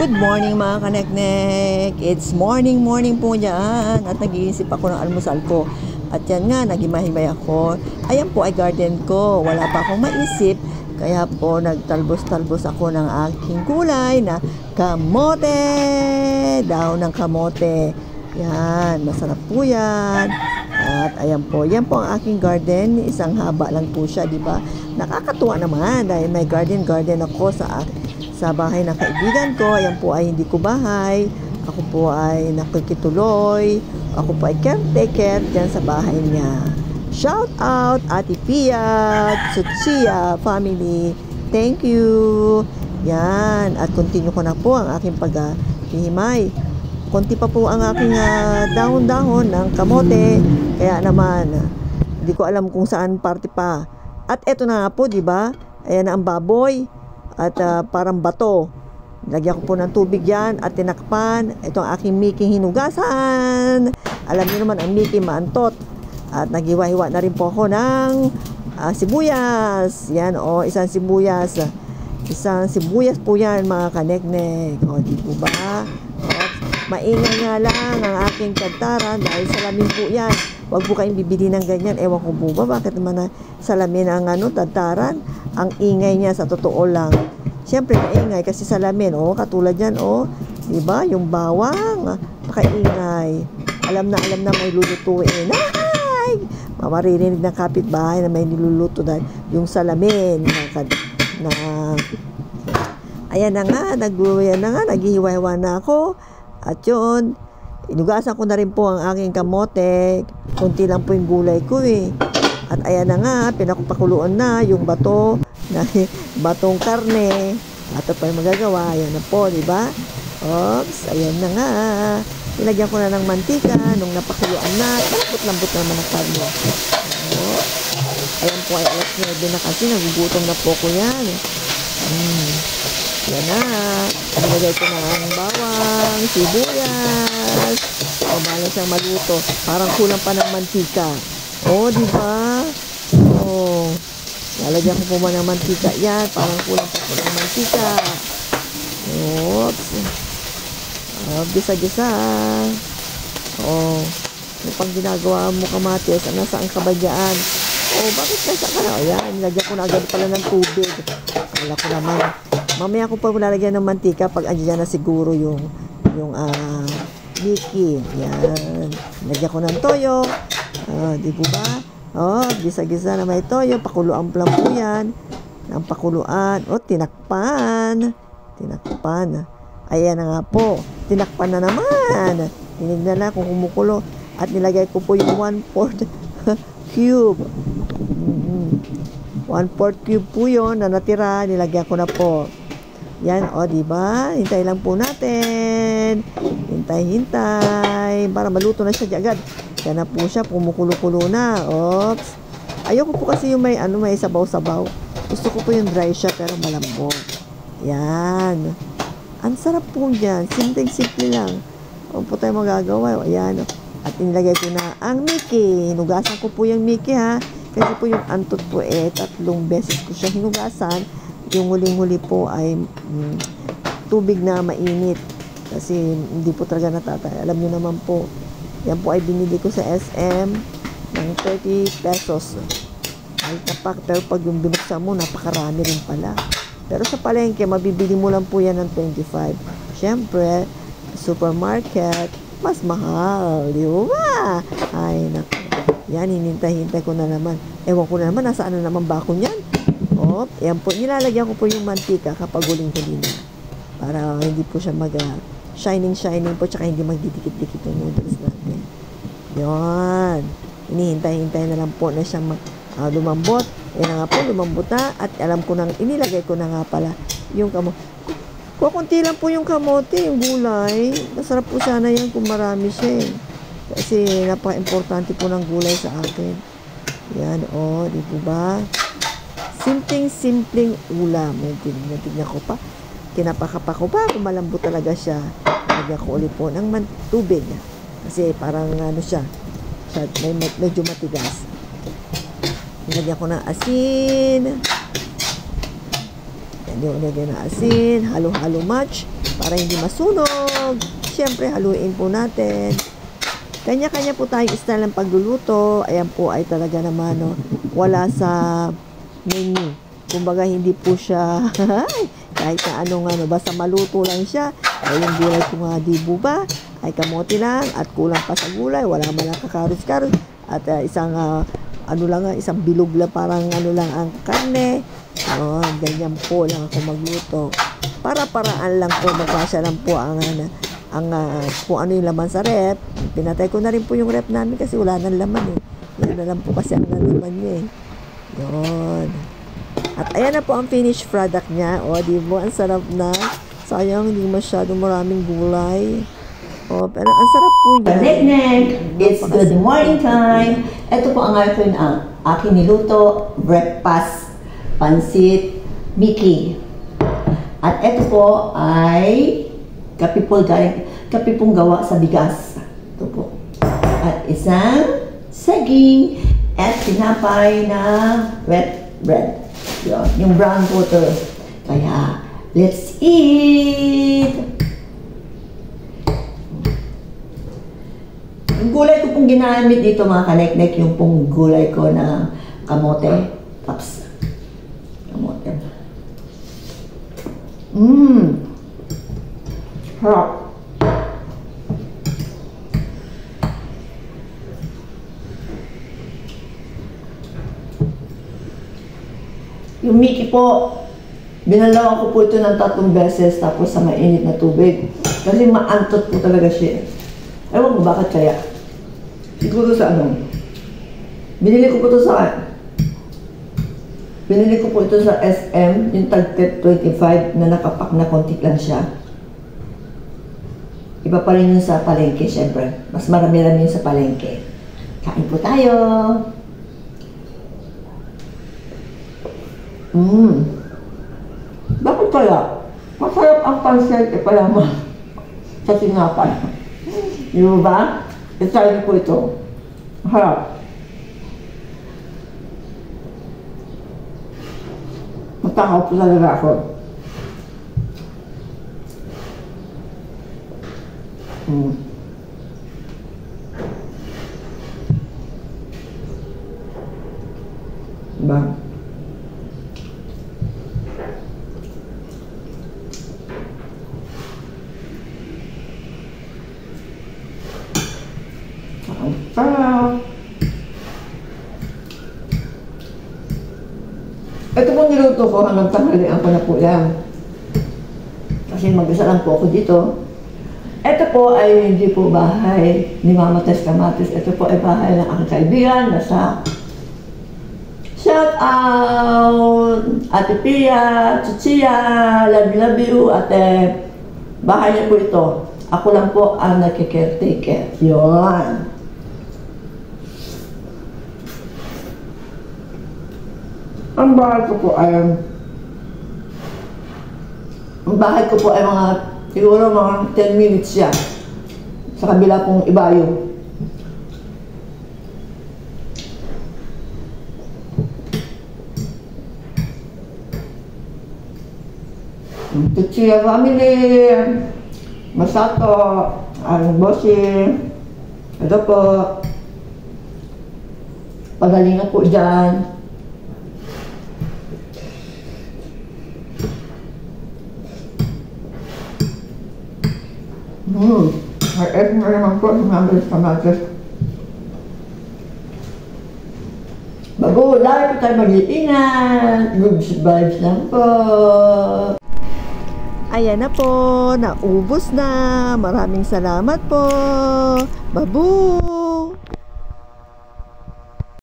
Good morning mga kaneknek. It's morning po dyan. At nag-iisip ako ng almusal ko. At yan nga, nagimahimay ako. Ayan po ay garden ko. Wala pa akong maisip. Kaya po nagtalbos-talbos ako ng aking gulay na kamote. Dahon ng kamote. Yan, masarap po yan. At ayan po, yan po ang aking garden. Isang haba lang po siya, di ba? Nakakatuwa naman dahil may garden ako sa bahay ng kaibigan ko. Ayan po ay hindi ko bahay. Ako po ay nakikituloy. Ako po ay caretaker dyan sa bahay niya. Shout out Ate Pia, Tsutsiya family. Thank you. Yan. At continue ko na po ang aking paghihimay. Konti pa po ang aking dahon-dahon ng kamote. Kaya naman, hindi ko alam kung saan parte pa. At eto na nga po, di ba? Ayan na ang baboy. At parang bato. Lagyan ko po ng tubig yan at tinakpan. Ito ang aking Mickey hinugasan. Alam niyo naman ang Mickey maantot. At naghiwa-hiwa na rin po ako ng sibuyas. Yan o, isang sibuyas. Isang sibuyas po yan mga kaneknek. O, di po ba? O, maingay nga lang ang aking kantaran dahil salamin po yan. Huwag po kayong bibili ng ganyan. Ewan ko po ba, bakit naman na salamin ang tantaran? Ang ingay niya sa totoo lang. Siyempre maingay kasi salamin, katulad yan, diba? Yung bawang, pakaingay. Alam na may lulutuin. Ay! Maririnig ng kapitbahay na may niluluto dahil yung salamin ayan na nga, naghihiwa-hiwa na ako. At yun, inugasan ko na rin po ang aking kamote. Kunti lang po yung gulay ko At ayan na nga, pinakupakuluan na yung bato, batong karne. At pa yung magagawa, ayan na po, di ba? Oops, ayan na nga. Nilagyan ko na ng mantika nung napakuluan na. Lambot naman ang karne. Ayan po ay alas 9 na kasi, nagugutom na po ko yan. Yan na. Nilagay ko na ang bawang, sibuyas. Bahala siyang maluto. Parang kulang pa ng mantika. Di ba? Lalagyan ko po man ng mantika yan. Parang kulang pa po ng mantika. Oops. Gisa-gisa. Ano pang ginagawa mo, kamatis? Nasaan ka ba dyan? Bakit nasa ka na? Ayan, nilagyan ko na agad pala ng tubig. Wala ko naman. Mamaya ko pa lalagyan ng mantika pag andyan na siguro yung Mickey. Yan. Nilagyan ko ng toyo. Di po ba? Gisa-gisa na may toyo. Pakuluan lang po yan. Ang pakuluan. Tinakpan. Ayan na nga po. Tinakpan na naman. Tinignan na kung kumukulo. At nilagay ko po yung 1/4 cube. 1/4 cube po yun na natira. Nilagyan ko na po. Yan, diba? Hintay lang po natin. Hintay. Para maluto na siya agad. Yan na po siya. Kumukulo-kulo na. Oops. Ayoko po kasi yung may sabaw-sabaw. Gusto ko po yung dry siya pero malambot. Yan. Ang sarap po dyan. Simple lang. Huwag po tayo magagawa. Ayan. At inilagay ko na ang Mickey. Hinugasan ko po yung Mickey Kasi po yung antot po 3 beses ko siya hinugasan. Yung huling-huli po ay tubig na mainit. Kasi hindi po talaga natatay. Alam nyo naman po. Yan po ay binili ko sa SM ng 30 pesos. Ay tapak. Pero pag yung binuksan mo, napakarami rin pala. Pero sa palengke, mabibili mo lang po yan ng 25. Siyempre, supermarket, mas mahal. Di ba? Ay, naku. Yan, hinintay-hintay ko na naman. Ewan ko na naman, nasaan na naman bako niyan? Yan po. Nilalagyan ko po yung mantika kapag huling-huli na. Para hindi po siya shining po, tsaka hindi magdidikit-dikit yung noodles natin. Yan. Hinihintay-hintay na lang po na siya lumambot. Yan na nga po, lumambot na. At alam ko nang, inilagay ko na nga pala yung kamote. Kukunti lang po yung kamote, yung gulay. Masarap po sana yan kung marami siya Kasi napaka-importante po ng gulay sa akin. Yan, di po ba? Simpleng ulam. Tignan ko pa. Kinapakapa ko pa kung malambot talaga siya. Lagyan ko ulit po ng tubig. Kasi parang siya medyo matigas. Nilagyan ko ng asin. Hindi ko lagyan ng asin. Halo-halo match para hindi masunog. Siyempre, haluin po natin. Kanya-kanya po tayong style ng pagluluto. Ayan po ay talaga naman, no, wala sa menu. Kumbaga, hindi po siya kahit na anong basta maluto lang siya. Ay yung gulay ko nga, di po ba? Ay kamote lang at kulang pa sa gulay. Wala man lang kakaros-karos. At isang, isang bilog lang, parang lang ang karne. Ganyan po lang ako magluto. Para-paraan lang po, magkasya lang po ang kung ano yung laman sa rep. Pinatay ko na rin po yung rep namin kasi wala nang laman eh. Yan na lang po kasi ang laman niya eh. Yun. At ayan na po ang finished product niya. O, di ba? Ang sarap na. Sayang, hindi masyado maraming gulay. O, pero ang sarap po niya. Nek-nek! It's good morning time! Ito po ang aking niluto, breakfast, pansit, Mickey. At ito po ay kape pong gawa sa bigas. Ito po. At isang saging at tinapay na wet bread. Yun, yung brown butter. Kaya, let's eat! Yung gulay ko pong ginamit dito mga kanek-nek, yung pong gulay ko na kamote. Taps. Kamote. Harap. Yung Mickey po, binalawan ko po ito ng 3 beses tapos sa mainit na tubig. Kasi maantot po talaga siya. Ewan ko bakit kaya. Siguro sa binili ko po ito sa SM, yung tag 25 na nakapak na konti lang siya. Iba pa rin yun sa palengke, syempre. Mas marami-rami yun sa palengke. Kain po tayo! Bakit kaya? Masarap ang pansit, pala mo sa tinapay. Di ba? I-try niyo po ito. Harap. Matakaw po talaga ako. Diba? Ito po niluto ko hanggang tanghalian ko na po yan. Kasi mag-isa lang po ako dito. Ito po ay hindi po bahay ni Mama Tess Kamatis. Ito po ay bahay ng aking kaibigan. Shout out! Ate Pia, Chichia, love you, ate. Bahay niya po ito. Ako lang po ang nagkikertaker. Yun. Ang bahay ko po ay siguro mga 10 minutes siya sa kabila pong ibayo. Tuchia family, Masato, ang Bossy, ito po, pagalingan po dyan. Ay, mo naman po, sumabit sa matas. Bago, lagi po tayo mag-iingat. Good vibes lang po. Ayan na po, naubos na. Maraming salamat po. Babu!